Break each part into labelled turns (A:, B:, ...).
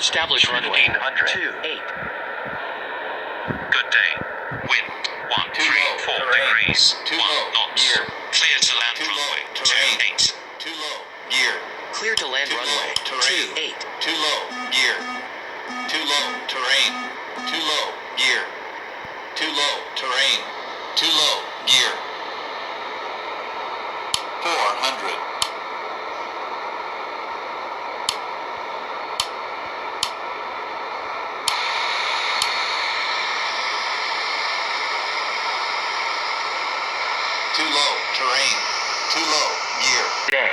A: established runway. 28.
B: Good day. Wind 134 degrees. 1 knots.
C: Gear.
B: Clear to land
C: Too low.
B: runway
C: Terrain.
B: 28.
C: Too low. Gear.
A: Clear to land
C: Too
A: runway.
C: low. Terrain.
A: 28.
C: Too low. Gear. Too low. Terrain. Too low. Gear. Too low. Terrain. Too low. Gear. 400. Too low. Terrain. Too low. Gear.
A: Day.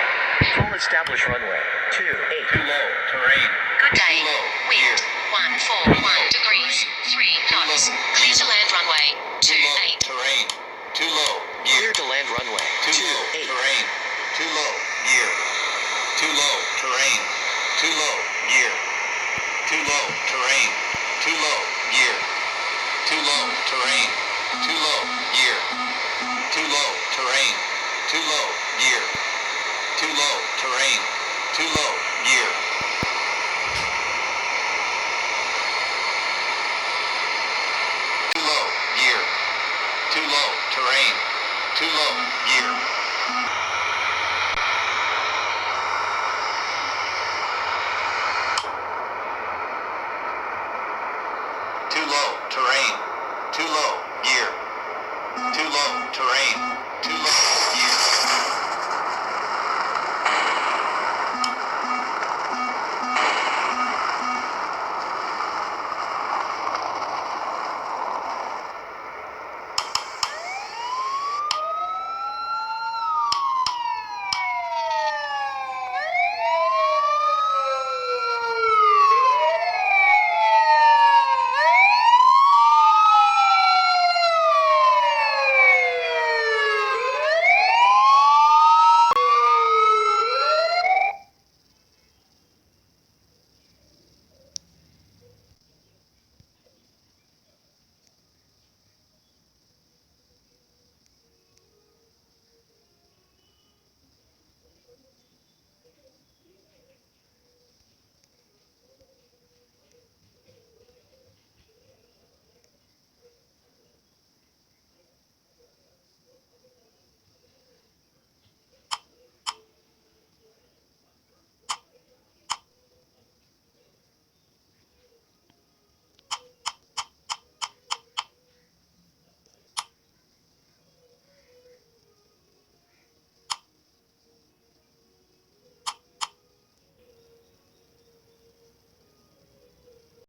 A: Full established runway. 28.
C: Too low. Terrain.
D: Good day.
C: Too low.
D: Wind
C: Gear.
D: 141 degrees. 3 knots. Clear to land runway
C: Too low.
D: 28.
C: Terrain. Too low. Gear.
A: Clear to land runway.
C: Too low.
A: 28.
C: Terrain. Too low. Gear. Too low. Terrain. Too low. Gear. Too low. Terrain. Too low. Gear. Too low. Terrain. Too low. Gear. Too low. Terrain. Too low. Gear. Too low. Terrain. Too low. Gear. Too low. Gear. Too low. Terrain. Too low. Gear. Too low. Terrain. Too low. Gear. Too low. Terrain. Too low. Gear.